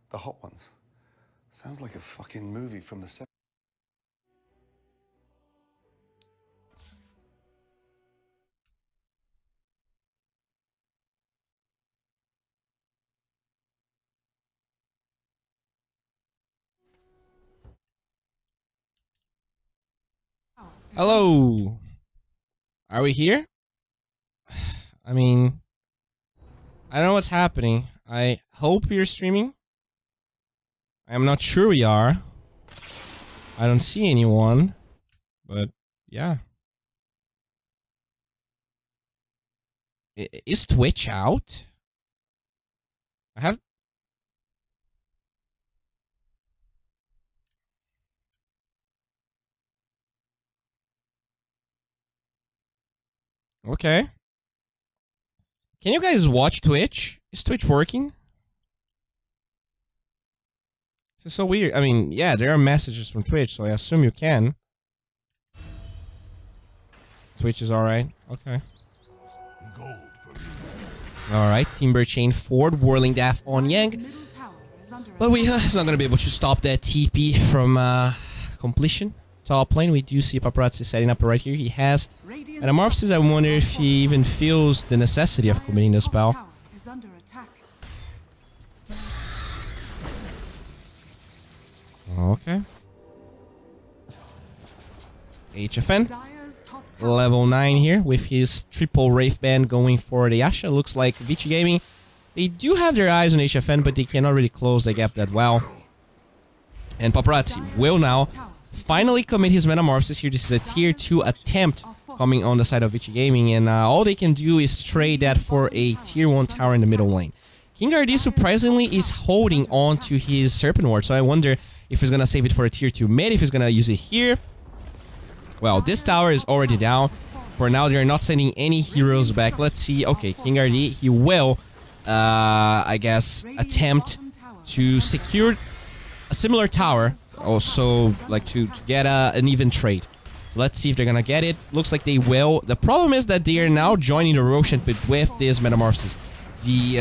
The hot ones. Sounds like a fucking movie from the 70s. Hello. Are we here? I mean, I don't know what's happening. I hope you're streaming. I'm not sure we are. I don't see anyone. But, yeah. Is Twitch out? I have... Okay. Can you guys watch Twitch? Is Twitch working? This is so weird. I mean, yeah, there are messages from Twitch, so I assume you can. Twitch is alright. Okay. Alright, Timber Chain Ford, Whirling Death on Yang. But it's not gonna be able to stop that TP from completion. Top lane, we do see Paparazzi setting up right here. He has Metamorphosis. I wonder if he even feels the necessity of committing the spell. Okay. HFN. Level 9 here with his triple Wraith Band going for the Yasha. Looks like Vici Gaming, they do have their eyes on HFN, but they cannot really close the gap that well. And Paparazzi will now finally commit his Metamorphosis here. This is a tier 2 attempt coming on the side of Vici Gaming, and all they can do is trade that for a tier 1 tower in the middle lane. King RD surprisingly is holding on to his Serpent Ward, so I wonder if he's gonna save it for a tier 2 mid, if he's gonna use it here. Well, this tower is already down. For now, they're not sending any heroes back. Let's see. Okay, King RD, he will, I guess, attempt to secure a similar tower. Also, like, to get an even trade. So let's see if they're gonna get it. Looks like they will. The problem is that they are now joining the Roshan pit with this Metamorphosis. The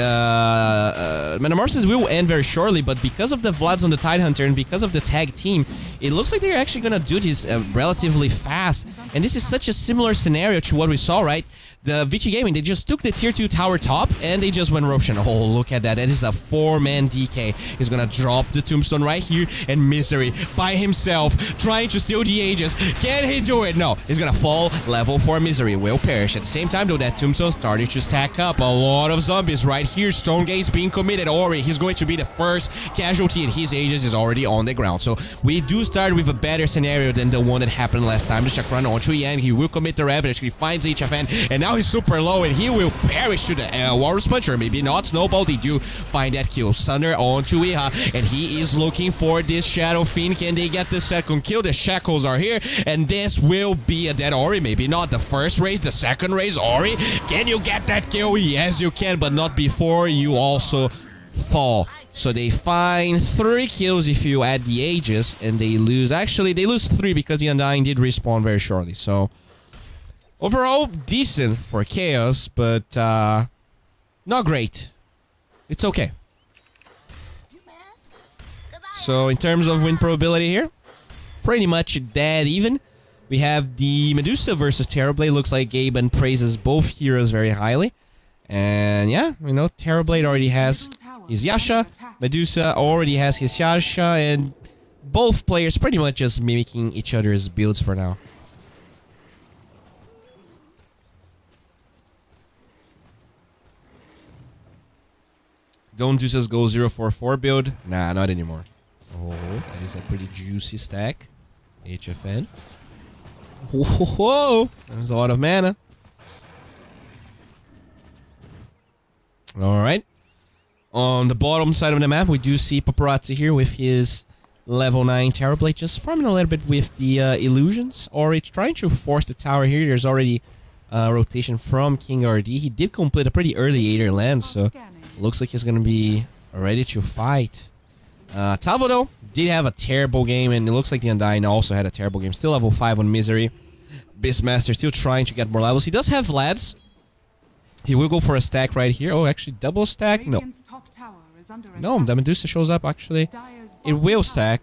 Metamorphosis will end very shortly, but because of the Vlads on the Tidehunter and because of the tag team, it looks like they're actually gonna do this relatively fast. And this is such a similar scenario to what we saw, right? The Vici Gaming, they just took the tier 2 tower top and they just went Roshan. Oh, look at that. That is a 4-man DK. He's gonna drop the tombstone right here, and Misery by himself trying to steal the Aegis. Can he do it? No. He's gonna fall. Level 4 Misery will perish. At the same time, though, that tombstone started to stack up. A lot of zombies right here. Stonegate's being committed. Ori, he's going to be the first casualty, and his Aegis is already on the ground. So we do start with a better scenario than the one that happened last time. The Chakran onto Yang. He will commit the Ravage. He finds HFN, and now he's super low, and he will perish to the Walrus Punch, or maybe not. Snowball, they do find that kill. Sunder onto Iha, and he is looking for this Shadow Fiend. Can they get the second kill? The Shackles are here, and this will be a dead Ori. Maybe not the first raise, the second raise. Ori, can you get that kill? Yes, you can, but not before you also fall. So they find 3 kills if you add the Aegis, and they lose. Actually, they lose 3 because the Undying did respawn very shortly. So overall, decent for Chaos, but not great. It's okay. So in terms of win probability here, pretty much dead even. We have the Medusa versus Terrorblade. Looks like Gaben praises both heroes very highly. And yeah, you know, Terrorblade already has his Yasha, Medusa already has his Yasha, and both players pretty much just mimicking each other's builds for now. Don't just go 044 build. Nah, not anymore. Oh, that is a pretty juicy stack. HFN. Whoa, there's a lot of mana. Alright. On the bottom side of the map, we do see Paparazzi here with his level 9 Terrorblade, just farming a little bit with the illusions. Or it's trying to force the tower here. There's already rotation from King RD. He did complete a pretty early Aether land, so looks like he's gonna be ready to fight. Talvo, though, did have a terrible game, and it looks like the Undying also had a terrible game. Still level 5 on Misery. Beastmaster still trying to get more levels. He does have Vlads. He will go for a stack right here. Oh, actually, double stack? No. No, the Medusa shows up actually. It will stack.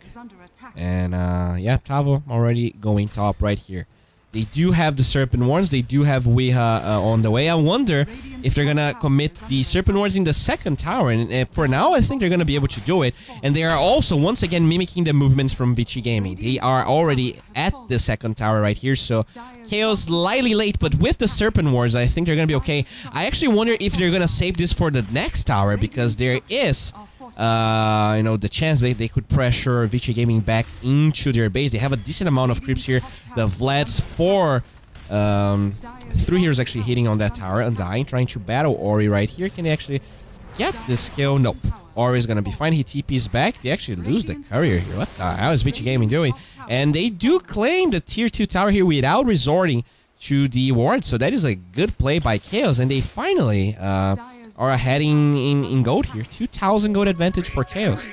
And yeah, Tavo already going top right here. They do have the Serpent Warns. They do have Weha on the way. I wonder if they're gonna commit the Serpent Warns in the second tower. And for now, I think they're gonna be able to do it. And they are also, once again, mimicking the movements from Vici Gaming. They are already at the second tower right here. So Chaos slightly late, but with the Serpent Wars, I think they're gonna be okay. I actually wonder if they're gonna save this for the next tower, because there is you know, the chance they could pressure Vici Gaming back into their base. They have a decent amount of creeps here. The Vlad's 3 heroes actually hitting on that tower. Undying, trying to battle Ori right here. Can they actually get this kill? Nope. Ori is gonna be fine. He TP's back. They actually lose the courier here. What the hell is Vici Gaming doing? And they do claim the tier 2 tower here without resorting to the ward. So that is a good play by Chaos. And they finally are heading in gold here. 2,000 gold advantage for Chaos.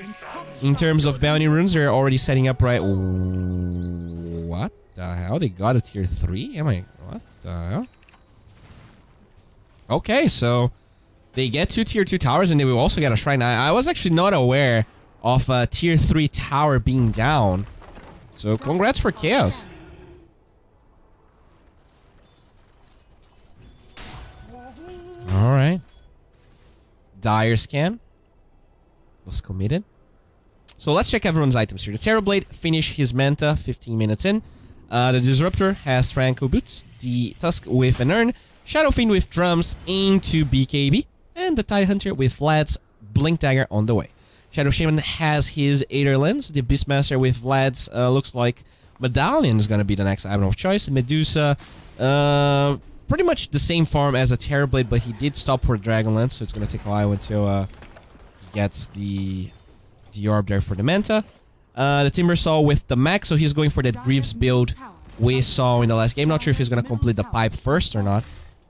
In terms of bounty runes, they're already setting up right... What the hell? They got a tier 3? What the hell? Okay, so they get 2 tier 2 towers and they will also get a shrine. I was actually not aware of a tier 3 tower being down. So congrats for Chaos. Alright. Dire Scan was committed. So let's check everyone's items here. The Terrorblade finished his Manta 15 minutes in. The Disruptor has Franco Boots. The Tusk with an Urn. Shadow Fiend with Drums into BKB. And the Tide Hunter with Vlad's Blink Dagger on the way. Shadow Shaman has his Aether Lens. The Beastmaster with Vlad's looks like Medallion is going to be the next item of choice. Medusa, pretty much the same farm as a Terrorblade, but he did stop for Dragonlance, so it's going to take a while until he gets the orb there for the Manta. The Timbersaw with the Max, so he's going for that Greaves build we saw in the last game. Not sure if he's going to complete the pipe first or not.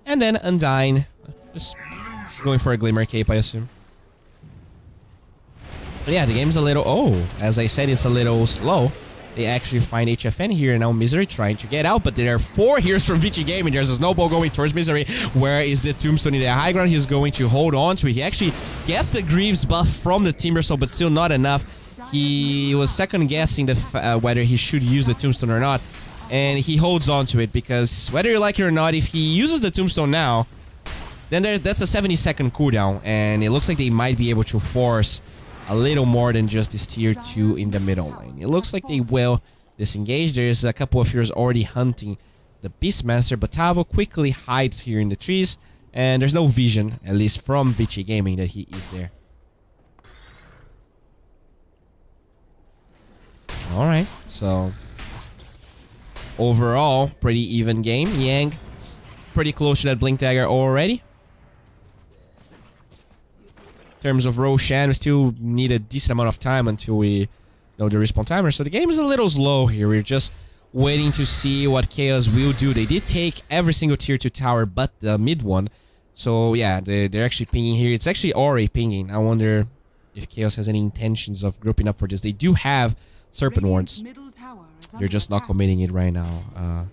And then Undying, just going for a Glimmer Cape, I assume. But yeah, the game's a little... Oh, as I said, it's a little slow. They actually find HFN here, and now Misery trying to get out, but there are 4 heroes from Vici Gaming. There's a snowball going towards Misery. Where is the Tombstone in the high ground? He's going to hold on to it. He actually gets the Greaves buff from the Timbersaw, but still not enough. He was second guessing whether he should use the Tombstone or not, and he holds on to it because whether you like it or not, if he uses the Tombstone now, then that's a 70-second cooldown, and it looks like they might be able to force a little more than just this tier 2 in the middle lane. It looks like they will disengage. There's a couple of heroes already hunting the Beastmaster, but Tavo quickly hides here in the trees, and there's no vision, at least from Vici Gaming, that he is there. Alright, so overall, pretty even game. Yang, pretty close to that Blink Dagger already. In terms of Roshan, we still need a decent amount of time until we know the respawn timer. So the game is a little slow here. We're just waiting to see what Chaos will do. They did take every single tier 2 tower but the mid one. So yeah, they're actually pinging here. It's actually Ori pinging. I wonder if Chaos has any intentions of grouping up for this. They do have Serpent Wards. They're just not committing it right now.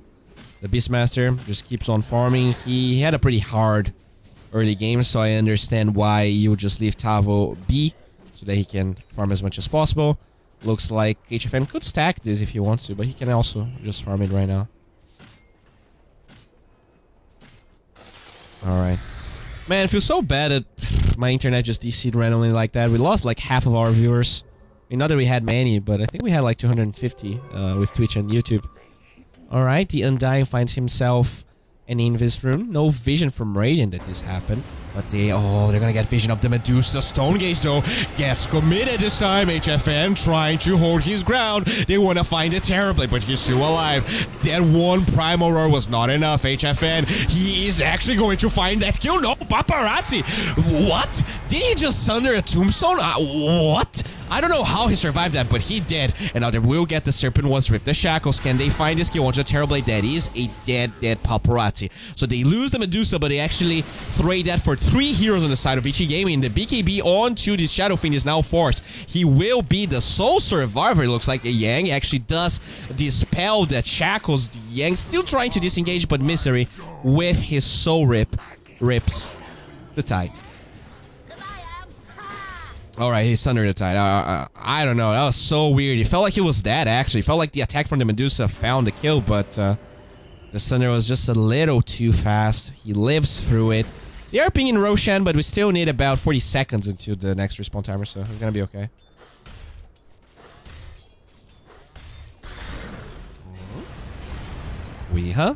The Beastmaster just keeps on farming. He had a pretty hard early game, so I understand why you would just leave Tavo be so that he can farm as much as possible. Looks like HFN could stack this if he wants to, but he can also just farm it right now. Alright. Man, it feels so bad that my internet just DC'd randomly like that. We lost like half of our viewers. I mean, not that we had many, but I think we had like 250 with Twitch and YouTube. Alright, the Undying finds himself an Invis rune. No vision from Radiant that this happened. But they're gonna get vision of the Medusa. Stonegaze, though, gets committed this time. HFN trying to hold his ground. They want to find the Terrorblade, but he's still alive. That one Primal Roar was not enough. HFN, he is actually going to find that kill. No, Paparazzi. What? Did he just sunder a Tombstone? What? I don't know how he survived that, but he did. And now they will get the Serpent Ones with the Shackles. Can they find this kill onto the Terrorblade? That is a dead Paparazzi. So they lose the Medusa, but they actually throw that for 3 heroes on the side of Vici Gaming. The BKB onto this Shadow Fiend is now forced. He will be the sole survivor. It looks like Yang actually does dispel that Shackles. Yang still trying to disengage, but Misery with his Soul Rip rips the Tide. Alright, he's under the tide. I don't know. That was so weird. It felt like he was dead, actually. It felt like the attack from the Medusa found the kill, but the Sunder was just a little too fast. He lives through it. They are pinging Roshan, but we still need about 40 seconds until the next respawn timer, so it's gonna be okay. Weeha.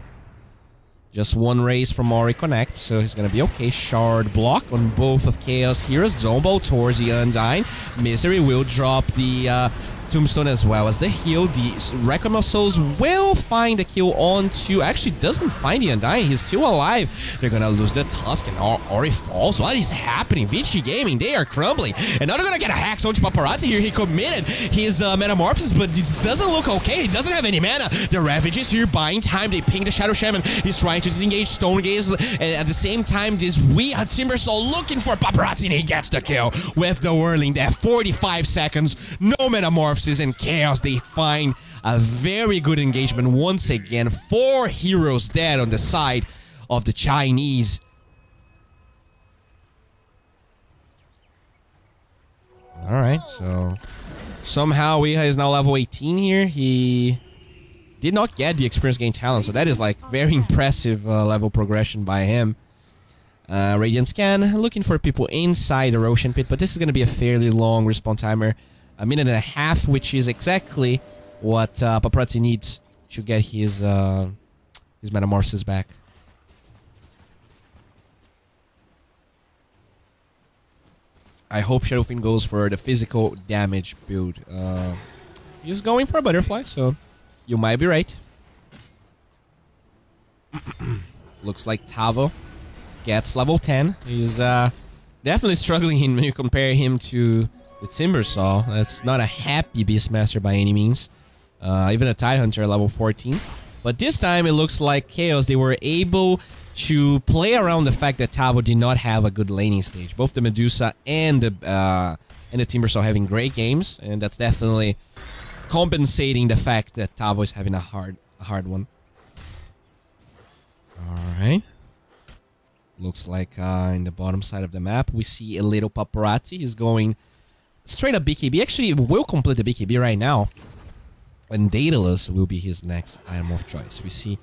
Just one raise from Ori Connect, so he's gonna be okay. Shard block on both of Chaos Heroes. Zombo towards the Undying. Misery will drop the Tombstone as well as the heal. The Requiem of Souls will find the kill onto... Actually, doesn't find the Undying. He's still alive. They're gonna lose the Tusk and Ori falls. What is happening? Vici Gaming, they are crumbling. And now they're gonna get a Hax onto Paparazzi here. He committed his Metamorphosis, but it doesn't look okay. He doesn't have any mana. The Ravage is here buying time. They ping the Shadow Shaman. He's trying to disengage Stone Gaze. And at the same time, this wee Timbersaw looking for Paparazzi, and he gets the kill with the Whirling Death. 45 seconds. No Metamorphosis and Chaos. They find a very good engagement once again. 4 heroes dead on the side of the Chinese. Alright, so somehow Weeha is now level 18 here. He did not get the experience gain talent, so that is like very impressive level progression by him. Radiant Scan, looking for people inside the Roshan Pit, but this is going to be a fairly long respawn timer. 1.5 minutes, which is exactly what Paparazzi needs to get his Metamorphosis back. I hope Shadowfiend goes for the physical damage build. He's going for a Butterfly, so you might be right. Looks like Tavo gets level 10. He's definitely struggling when you compare him to the Timbersaw. That's not a happy Beastmaster by any means. Even the Tidehunter level 14. But this time it looks like Chaos, they were able to play around the fact that Tavo did not have a good laning stage. Both the Medusa and the Timbersaw having great games, and that's definitely compensating the fact that Tavo is having a hard one. Alright. Looks like in the bottom side of the map we see a little Paparazzi. He's going straight up BKB. Actually, will complete the BKB right now. And Daedalus will be his next item of choice. We see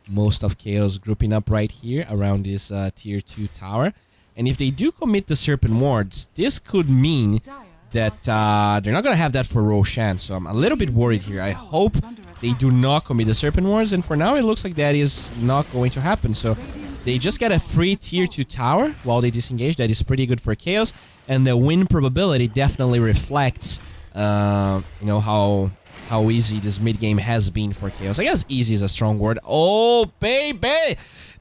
most of Chaos grouping up right here around this tier 2 tower. And if they do commit the Serpent Wards, this could mean that they're not going to have that for Roshan. So I'm a little bit worried here. I hope they do not commit the Serpent Wards. And for now, it looks like that is not going to happen. So they just get a free tier 2 tower while they disengage. That is pretty good for Chaos. And the win probability definitely reflects, you know, how easy this mid-game has been for Chaos. I guess easy is a strong word. Oh, baby!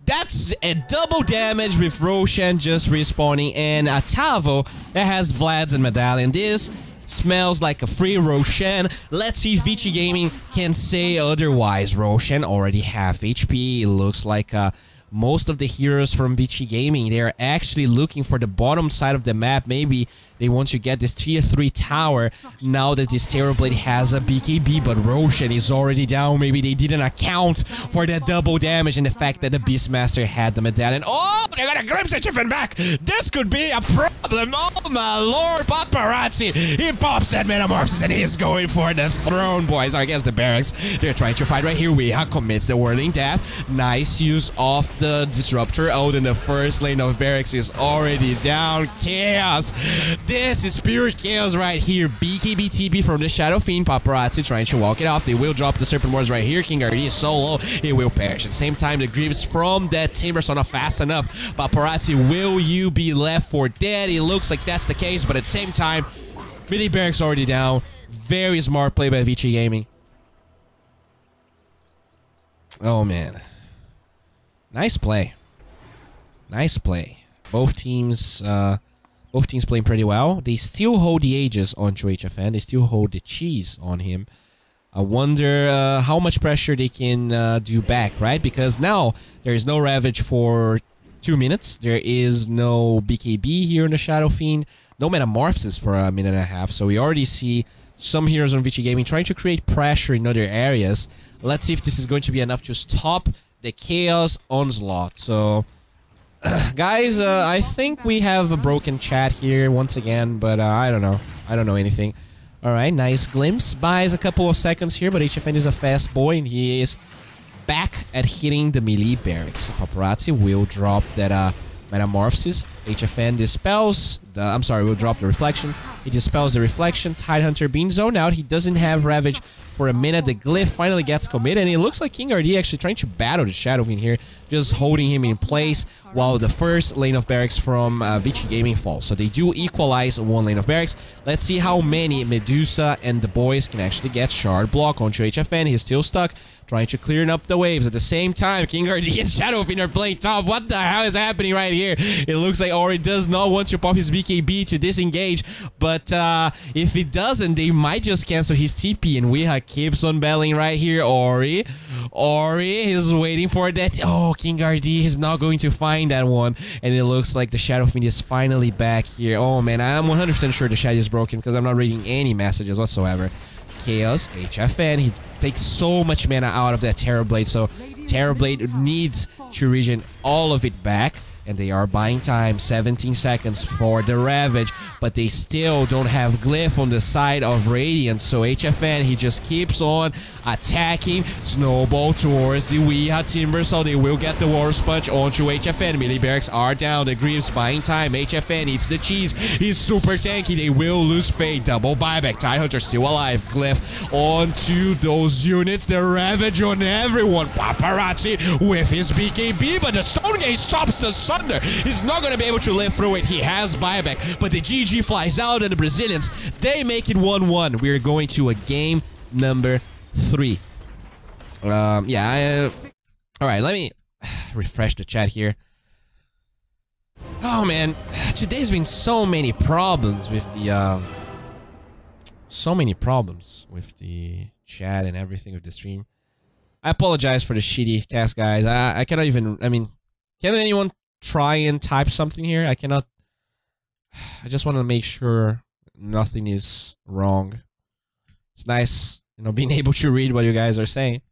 That's a double damage with Roshan just respawning and a Tavo that has Vlads and Medallion. This smells like a free Roshan. Let's see if Vici Gaming can say otherwise. Roshan already have HP. It looks like most of the heroes from Vici Gaming, they are actually looking for the bottom side of the map. Maybe they want to get this tier 3 tower now that this Terrorblade has a BKB, but Roshan is already down. Maybe they didn't account for that double damage and the fact that the Beastmaster had the medallion. Oh, they got a Glimpse Achievement back! This could be a problem! Oh my lord, Paparazzi! He pops that Metamorphosis and he's going for the throne, boys. I guess the barracks, they're trying to fight right here. Weeha commits the Whirling Death. Nice use of the Disruptor. Oh, then the first lane of barracks is already down. Chaos! This is pure chaos right here. BKB TP from the Shadow Fiend. Paparazzi trying to walk it off. They will drop the Serpent Wards right here. King already is so low, he will perish. At the same time, the Greaves from that Timbersaw not fast enough. Paparazzi, will you be left for dead? It looks like that's the case, but at the same time, midi barracks already down. Very smart play by Vici Gaming. Oh man. Nice play. Nice play. Both teams playing pretty well. They still hold the Aegis onto HFN. They still hold the cheese on him. I wonder how much pressure they can do back, right? Because now there is no Ravage for 2 minutes. There is no BKB here in the Shadow Fiend. No Metamorphosis for 1.5 minutes. So we already see some heroes on Vici Gaming trying to create pressure in other areas. Let's see if this is going to be enough to stop the Chaos onslaught. So Guys, I think we have a broken chat here once again, but I don't know. I don't know anything. Alright, nice glimpse. Buys a couple of seconds here, but HFN is a fast boy, and he is back at hitting the melee barracks. Paparazzi will drop that Metamorphosis. HFN dispels the... I'm sorry, we'll drop the reflection. He dispels the reflection. Tidehunter being zoned out. He doesn't have Ravage for a minute. The glyph finally gets committed, and it looks like King RD actually trying to battle the Shadow Fiend here, just holding him in place while the first lane of barracks from Vici Gaming falls. So they do equalize one lane of barracks. Let's see how many Medusa and the boys can actually get Shard Block onto HFN. He's still stuck, trying to clear up the waves. At the same time, King RD and Shadow Fiend are playing top. What the hell is happening right here? It looks like Ori does not want to pop his BKB to disengage, but if he doesn't, they might just cancel his TP, and Weeha keeps on battling right here. Ori is waiting for that. Oh, King RD is not going to find that one, and it looks like the Shadow Fiend is finally back here. Oh man, I'm 100% sure the Shadow is broken because I'm not reading any messages whatsoever. Chaos, HFN, he takes so much mana out of that Terrorblade, so Terrorblade needs to regen all of it back. And they are buying time, 17 seconds for the Ravage, but they still don't have Glyph on the side of Radiant. So HFN, he just keeps on attacking, snowball towards the Weeha Timber, so they will get the War Sponge onto HFN. Melee barracks are down, the Greaves buying time. HFN eats the cheese, he's super tanky, they will lose Fate. Double buyback, Tidehunter still alive, Glyph onto those units, the Ravage on everyone. Paparazzi with his BKB, but the Stone Gate stops the Thunder. He's not going to be able to live through it. He has buyback, but the GG flies out, and the Brazilians, they make it 1-1. We're going to a game number 3. Alright, let me refresh the chat here. Oh man, today's been so many problems with the chat and everything with the stream. I apologize for the shitty cast, guys. I cannot even, can anyone try and type something here? I cannot. I just want to make sure nothing is wrong. It's nice, being able to read what you guys are saying.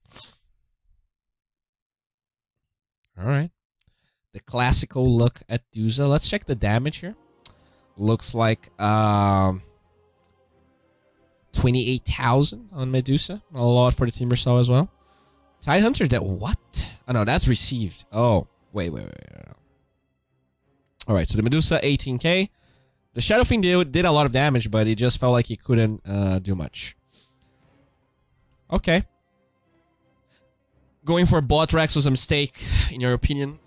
Alright. The classical look at Duza. Let's check the damage here. Looks like 28,000 on Medusa. A lot for the Timbersaw as well. Tidehunter, that what? Oh no, that's received. Oh, wait. Alright, so the Medusa, 18k. The Shadow Fiend did a lot of damage, but it just felt like he couldn't do much. Okay. Going for bot Rex was a mistake, in your opinion?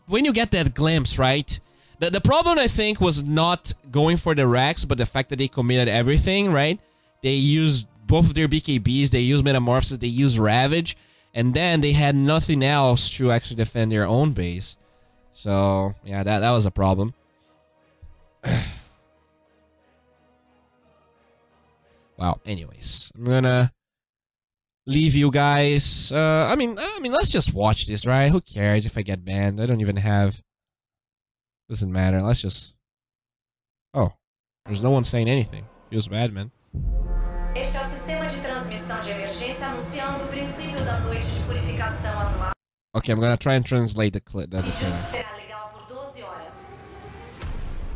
When you get that glimpse, right? The problem, I think, was not going for the Rex, but the fact that they committed everything, right? They used both of their BKBs, they used Metamorphosis, they used Ravage, and then they had nothing else to actually defend their own base. So, yeah, that was a problem. Wow, anyways, I'm gonna leave you guys. Let's just watch this, right? Who cares if I get banned? I don't even have... Doesn't matter, let's just... Oh, there's no one saying anything. Feels bad, man. Este é o sistema de transmissão de emergência anunciando o princípio da noite de purificação anual. Okay, I'm gonna try and translate the clip. The trailer.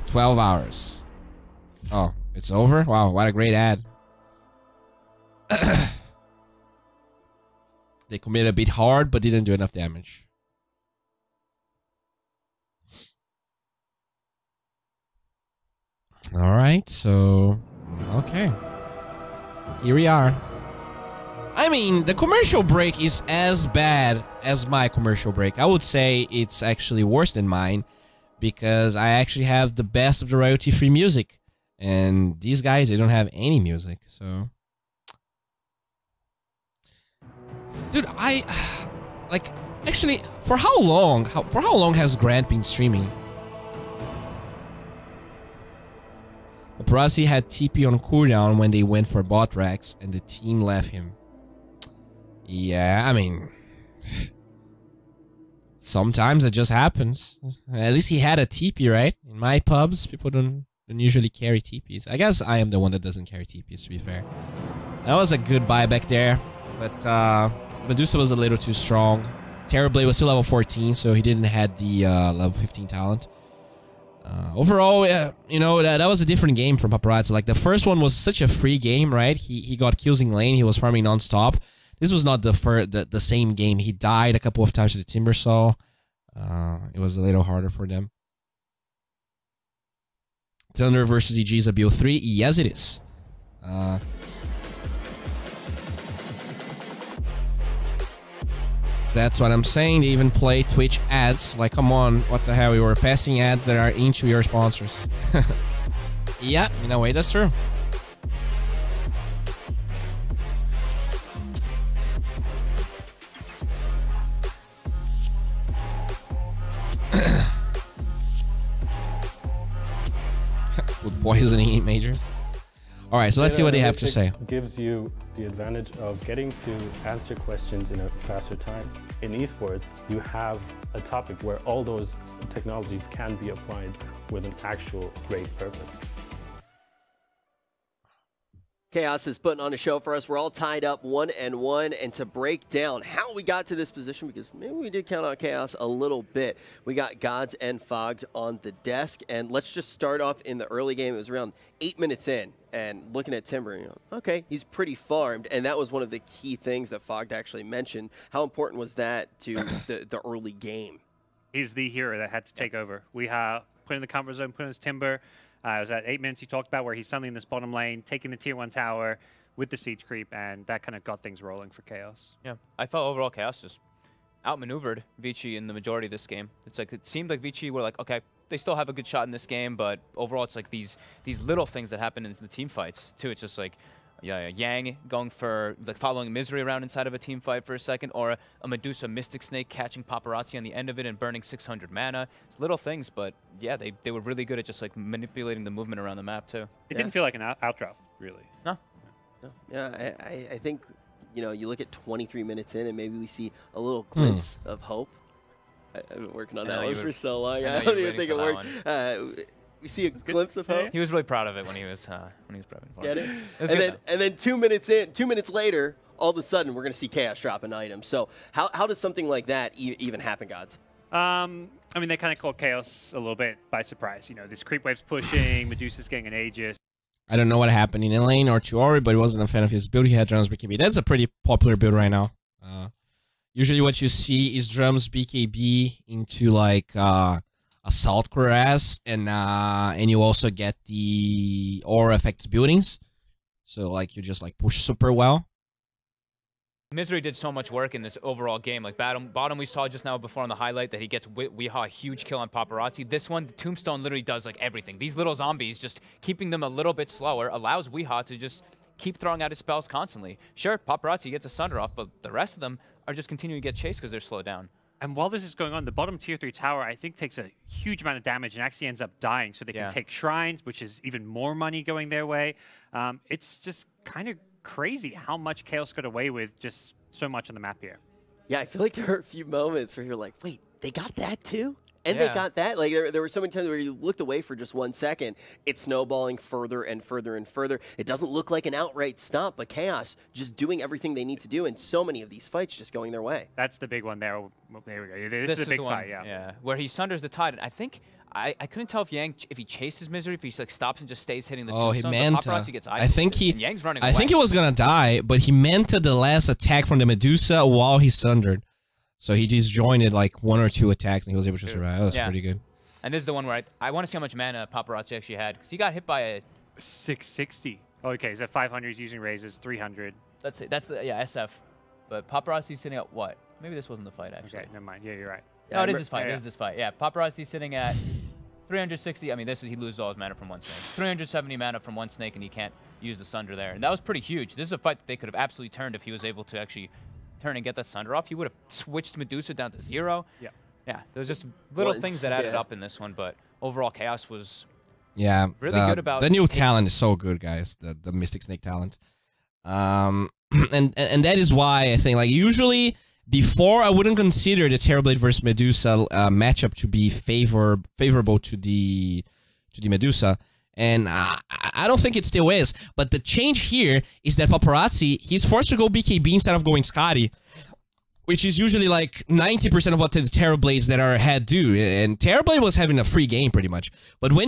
12 hours. Oh, it's over? Wow, what a great ad. They committed a bit hard, but didn't do enough damage. Alright, so... Okay. Here we are. The commercial break is as bad as my commercial break. I would say it's actually worse than mine, because I actually have the best of the royalty-free music. And these guys, they don't have any music, so... Dude, actually, for how long has Grant been streaming? Paparazzi had TP on cooldown when they went for bot Rex, and the team left him. Yeah, sometimes it just happens. At least he had a TP, right? In my pubs, people don't usually carry TPs. I guess I am the one that doesn't carry TPs, to be fair. That was a good buyback there, but Medusa was a little too strong. Terrorblade was still level 14, so he didn't have the level 15 talent. Overall, you know, that was a different game from Paparazzi. Like, the first one was such a free game, right? He got kills in lane, he was farming non-stop. This was not the same game. He died a couple of times to the Timbersaw. It was a little harder for them. Thunder versus EG is a B03? Yes, it is. That's what I'm saying. They even play Twitch ads. Like, come on, what the hell? We were passing ads that are into your sponsors. Yeah, in a way, that's true. Food poisoning in majors. All right, so let's see what they have to say. Gives you the advantage of getting to answer questions in a faster time. In esports, you have a topic where all those technologies can be applied with an actual great purpose. Chaos is putting on a show for us. We're all tied up 1-1, and to break down how we got to this position, because maybe we did count on Chaos a little bit, we got Gods and Fogged on the desk, and let's just start off in the early game. It was around 8 minutes in, and looking at Timber, you know, okay, he's pretty farmed, and that was one of the key things that Fogged actually mentioned. How important was that to the early game? He's the hero that had to take over. We have put in the comfort zone, put in his Timber. It was at 8 minutes he talked about where he's suddenly in this bottom lane, taking the tier 1 tower with the siege creep, and that kind of got things rolling for Chaos. Yeah, I felt overall Chaos just outmaneuvered Vici in the majority of this game. It's like, it seemed like Vici were like, okay, they still have a good shot in this game, but overall it's like these little things that happen in the team fights too. It's just like, yeah, Yang going for, like, following Misery around inside of a team fight for a second, or a Medusa Mystic Snake catching Paparazzi on the end of it and burning 600 mana. It's little things, but yeah, they were really good at just, like, manipulating the movement around the map too. It didn't feel like an outdraft, really. No. Yeah, I think, you know, you look at 23 minutes in and maybe we see a little glimpse of hope. I've been working on that one for so long. I don't even think it worked. We see a glimpse of hope. He was really proud of it when he was prepping for it. And then 2 minutes in, 2 minutes later, all of a sudden we're going to see Chaos drop an item. So how does something like that even happen, Gods? I mean, they kind of caught Chaos a little bit by surprise. You know, this creep wave's pushing, Medusa's getting an Aegis. I don't know what happened in lane or to Ori, but he wasn't a fan of his build. He had drums BKB. That's a pretty popular build right now. Usually what you see is drums BKB into like Assault Cuirass, and you also get the aura effects buildings. So like you just like push super well. Misery did so much work in this overall game. Like bottom we saw just now before on the highlight that he gets Weehaw a huge kill on Paparazzi. This one, the Tombstone literally does like everything. These little zombies, just keeping them a little bit slower, allows Weehaw to just keep throwing out his spells constantly. Sure, Paparazzi gets a Sunder off, but the rest of them are just continuing to get chased because they're slowed down. And while this is going on, the bottom tier 3 tower, I think, takes a huge amount of damage and actually ends up dying. So they can take shrines, which is even more money going their way. It's just kind of crazy how much Chaos got away with just so much on the map here. Yeah, I feel like there were a few moments where you're like, wait, they got that too? And they got that? Like, there were so many times where you looked away for just 1 second. It's snowballing further and further and further. It doesn't look like an outright stomp, but Chaos just doing everything they need to do, and so many of these fights just going their way. That's the big one there. There we go. This is a big fight, yeah. Where he sunders the tide. And I think, I couldn't tell if Yang, if he chases Misery, if he like stops and just stays hitting the tombstone. He meant I think Yang's running away. I think he was gonna die, but he meant the last attack from the Medusa while he sundered. So he disjointed like 1 or 2 attacks and he was able to survive. That was pretty good. And this is the one where I want to see how much mana Paparazzi actually had, because he got hit by a 660. Oh, okay, he's at 500. He's using raises, 300. That's it. That's the SF. But Paparazzi's sitting at what? Maybe this wasn't the fight actually. Okay, never mind. Yeah, you're right. No, it is this fight. It is this fight. Yeah, Paparazzi's sitting at 360. I mean, he loses all his mana from 1 snake. 370 mana from 1 snake, and he can't use the Sunder there. And that was pretty huge. This is a fight that they could have absolutely turned if he was able to actually turn and get that Sunder off. He would have switched Medusa down to 0. Yeah. Yeah, there's just little things that added up in this one, but overall Chaos was really good about the new talent is so good, guys. The Mystic Snake talent, and that is why I think like usually before I wouldn't consider the Terrorblade versus Medusa matchup to be favorable to the Medusa, and I don't think it still is. But the change here is that Paparazzi, he's forced to go BKB instead of going Scotty. which is usually like 90% of what the Terrorblades that are ahead do. And Terrorblade was having a free game pretty much. But when